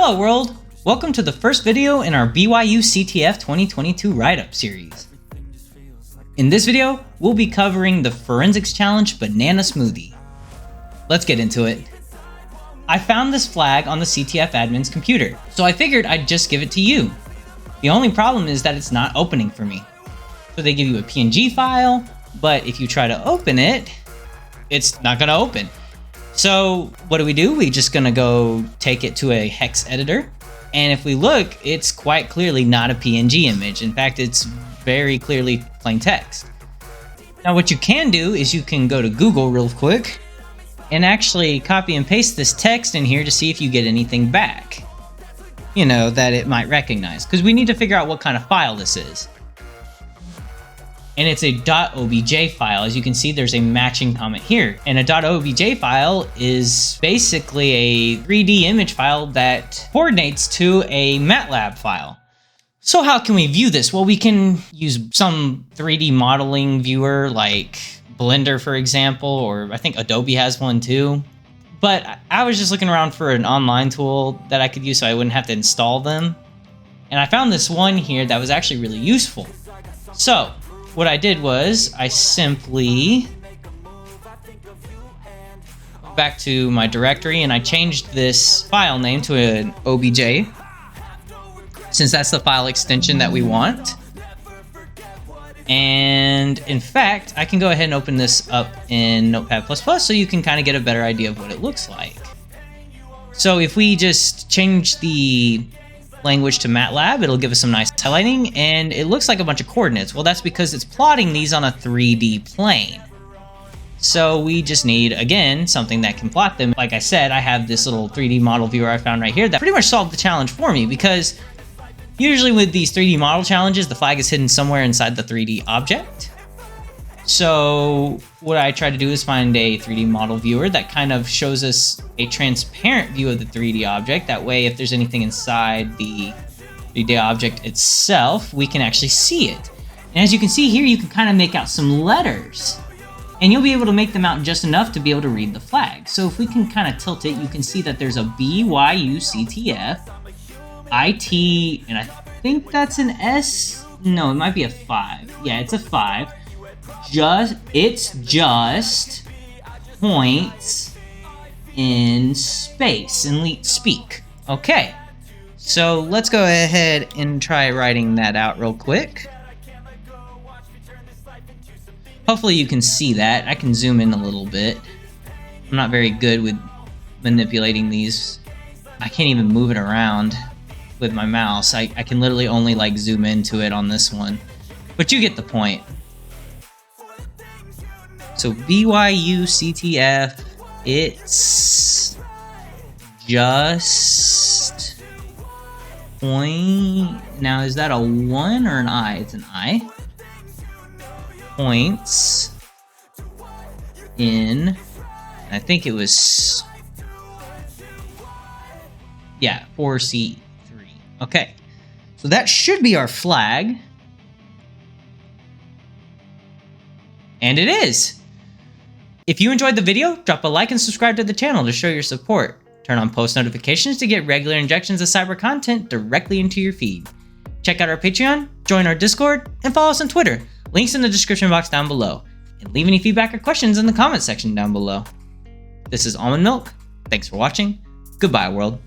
Hello world! Welcome to the first video in our BYU CTF 2022 write-up series. In this video, we'll be covering the forensics challenge Banana Smoothie. Let's get into it. I found this flag on the CTF admin's computer, so I figured I'd just give it to you. The only problem is that it's not opening for me. So they give you a PNG file, but if you try to open it, it's not gonna open. So what do? We're just gonna go take it to a hex editor. And if we look, it's quite clearly not a PNG image. In fact, it's very clearly plain text. Now what you can do is you can go to Google real quick and actually copy and paste this text in here to see if you get anything back. You know, that it might recognize, because we need to figure out what kind of file this is. And it's a .obj file. As you can see, there's a matching comment here. And a .obj file is basically a 3D image file that coordinates to a MATLAB file. So how can we view this? Well, we can use some 3D modeling viewer like Blender, for example, or I think Adobe has one too. But I was just looking around for an online tool that I could use so I wouldn't have to install them. And I found this one here that was actually really useful. So what I did was I simply back to my directory and I changed this file name to an OBJ, since that's the file extension that we want. And in fact, I can go ahead and open this up in Notepad++ so you can kind of get a better idea of what it looks like. So if we just change the language to MATLAB, it'll give us some nice highlighting, and it looks like a bunch of coordinates. Well, that's because it's plotting these on a 3D plane. So we just need, again, something that can plot them. Like I said, I have this little 3D model viewer I found right here that pretty much solved the challenge for me, because usually with these 3D model challenges, the flag is hidden somewhere inside the 3D object. So what I try to do is find a 3D model viewer that kind of shows us a transparent view of the 3D object. That way, if there's anything inside the 3D object itself, we can actually see it. And as you can see here, you can kind of make out some letters. And you'll be able to make them out just enough to be able to read the flag. So if we can kind of tilt it, you can see that there's a BYU CTF, IT, and I think that's an S. No, it might be a 5. Yeah, it's a 5. It's just points in space and speak. Okay, so let's go ahead and try writing that out real quick. Hopefully you can see that. I can zoom in a little bit. I'm not very good with manipulating these. I can't even move it around with my mouse. I can literally only like zoom into it on this one. But you get the point. So BYU CTF, it's just point. Now, is that a 1 or an I? It's an I. Points in, I think it was, yeah, 4C3. Okay, so that should be our flag. And it is. If you enjoyed the video, drop a like and subscribe to the channel to show your support. Turn on post notifications to get regular injections of cyber content directly into your feed. Check out our Patreon, join our Discord, and follow us on Twitter. Links in the description box down below. And leave any feedback or questions in the comment section down below. This is Almond Milk. Thanks for watching. Goodbye, world.